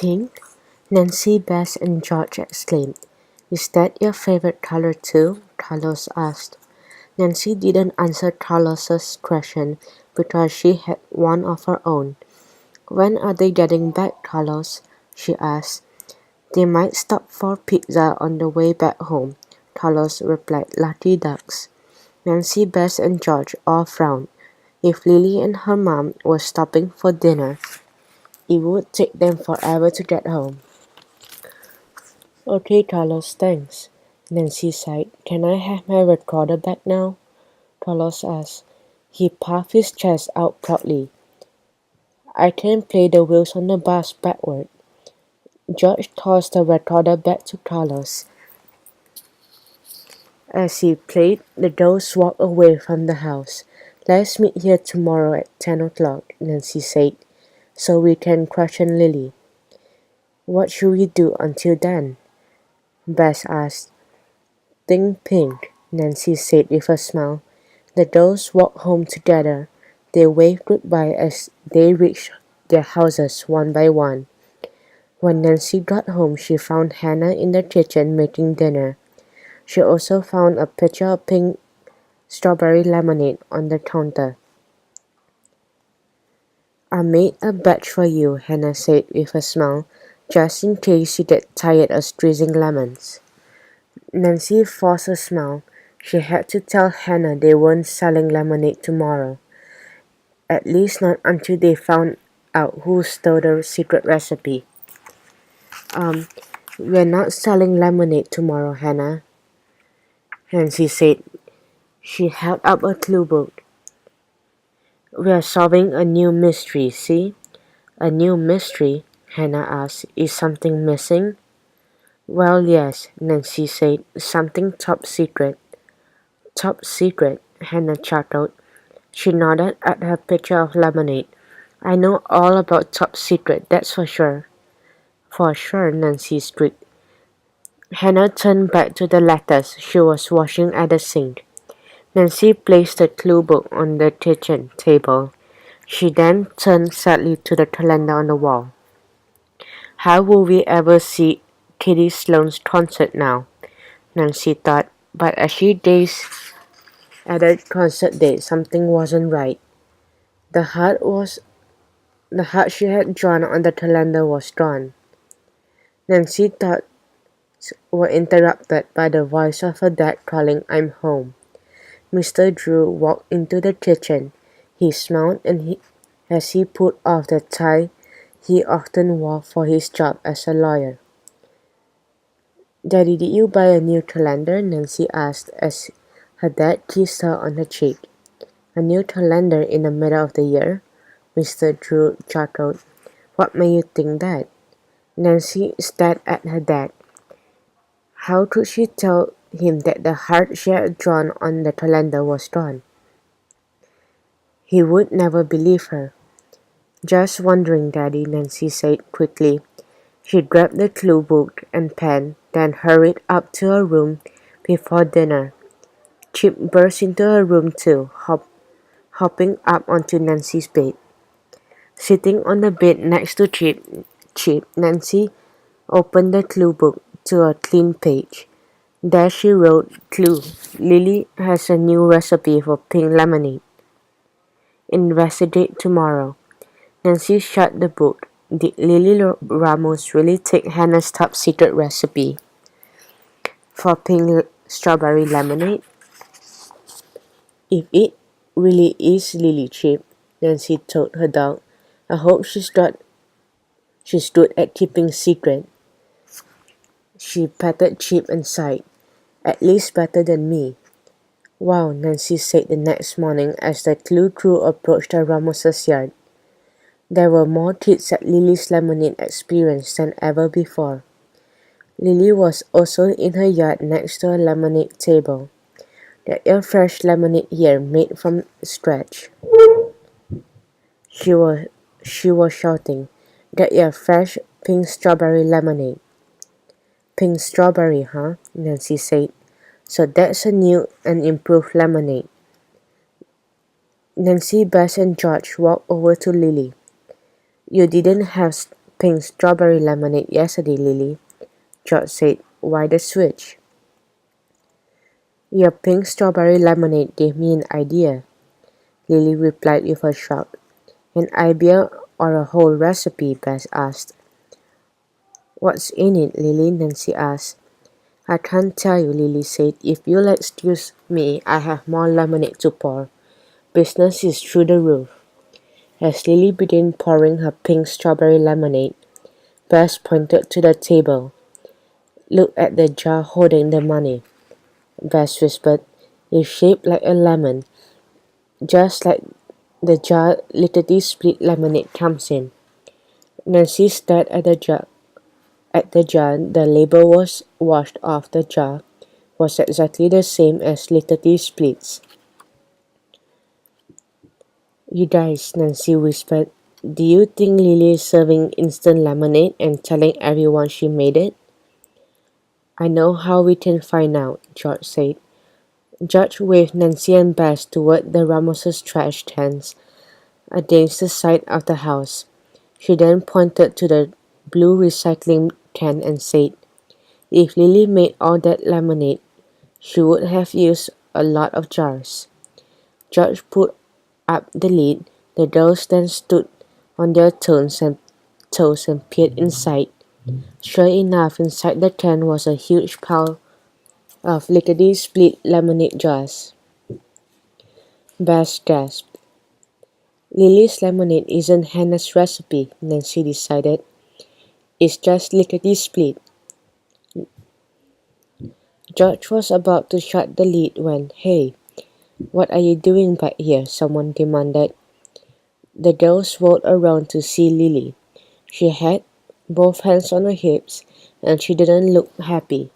Pink? Nancy, Bess, and George exclaimed. Is that your favorite color too? Carlos asked. Nancy didn't answer Carlos's question because she had one of her own. When are they getting back, Carlos? She asked. They might stop for pizza on the way back home, Carlos replied. Lucky ducks. Nancy, Bess, and George all frowned. If Lily and her mom were stopping for dinner, it would take them forever to get home. Okay, Carlos, thanks. Nancy sighed. Can I have my recorder back now? Carlos asked. He puffed his chest out proudly. I can play the wheels on the bus backward. George tossed the recorder back to Carlos. As he played, the dolls walked away from the house. Let's meet here tomorrow at 10 o'clock, Nancy said, so we can question Lily. What should we do until then? Bess asked. Think pink, Nancy said with a smile. The dolls walked home together. They waved goodbye as they reached their houses one by one. When Nancy got home, she found Hannah in the kitchen making dinner. She also found a pitcher of pink strawberry lemonade on the counter. I made a batch for you, Hannah said with a smile, just in case you get tired of squeezing lemons. Nancy forced a smile. She had to tell Hannah they weren't selling lemonade tomorrow. At least not until they found out who stole the secret recipe. We're not selling lemonade tomorrow, Hannah, Nancy said. She held up a clue book. We're solving a new mystery, see? A new mystery? Hannah asked. Is something missing? Well, yes, Nancy said. Something top secret. Top secret, Hannah chuckled. She nodded at her pitcher of lemonade. I know all about top secret, that's for sure. For sure, Nancy squeaked. Hannah turned back to the lettuce she was washing at the sink. Nancy placed the clue book on the kitchen table. She then turned sadly to the calendar on the wall. How will we ever see Kitty Sloane's concert now? Nancy thought, but as she gazed at the concert date, something wasn't right. The heart she had drawn on the calendar was gone. Nancy's thoughts were interrupted by the voice of her dad calling, I'm home. Mr. Drew walked into the kitchen. He smiled as he put off the tie he often wore for his job as a lawyer. Daddy, did you buy a new calendar? Nancy asked as her dad kissed her on her cheek. A new calendar in the middle of the year? Mr. Drew chuckled. What made you think that? Nancy stared at her dad. How could she tell him that the heart she had drawn on the calendar was gone? He would never believe her. Just wondering, Daddy, Nancy said quickly. She grabbed the clue book and pen, then hurried up to her room before dinner. Chip burst into her room too, hopping up onto Nancy's bed. Sitting on the bed next to Chip, Nancy opened the clue book to a clean page. There she wrote, Clue, Lily has a new recipe for pink lemonade. Investigate tomorrow. Nancy shut the book. Did Lily Ramos really take Hannah's top secret recipe for pink strawberry lemonade? If it really is Lily, Chip, Nancy told her dog, I hope she's good at keeping secret. She patted Chip and sighed. At least better than me. Wow, Nancy said the next morning as the clue crew approached the Ramoses' yard. There were more kids at Lily's lemonade experience than ever before. Lily was also in her yard next to a lemonade table. Get your fresh lemonade here, made from scratch. She was shouting. Get your fresh pink strawberry lemonade. Pink strawberry, huh? Nancy said. So that's a new and improved lemonade. Nancy, Bess, and George walked over to Lily. You didn't have pink strawberry lemonade yesterday, Lily," George said. "Why the switch?" "Your pink strawberry lemonade gave me an idea," Lily replied with a shrug. "An idea or a whole recipe?" Bess asked. "What's in it, Lily?" Nancy asked. "I can't tell you," Lily said. "If you'll excuse me, I have more lemonade to pour. Business is through the roof." As Lily began pouring her pink strawberry lemonade, Bess pointed to the table. "Look at the jar holding the money," Bess whispered. "It's shaped like a lemon, just like the jar Lickety Split lemonade comes in." Nancy stared at the jar. The label was washed off the jar was exactly the same as Lickety Split's. "You guys," Nancy whispered, "do you think Lily is serving instant lemonade and telling everyone she made it?" "I know how we can find out," George said. George waved Nancy and Bess toward the Ramos's trash cans against the side of the house. She then pointed to the blue recycling can and said, "If Lily made all that lemonade, she would have used a lot of jars." George put up the lid. The girls then stood on their toes and peered inside. Sure enough, inside the can was a huge pile of lickety split lemonade jars. Bess gasped. "Lily's lemonade isn't Hannah's recipe," Nancy decided. "It's just lickety split." George was about to shut the lid when, "Hey, what are you doing back here?" someone demanded. The girls whirled around to see Lily. She had both hands on her hips, and she didn't look happy.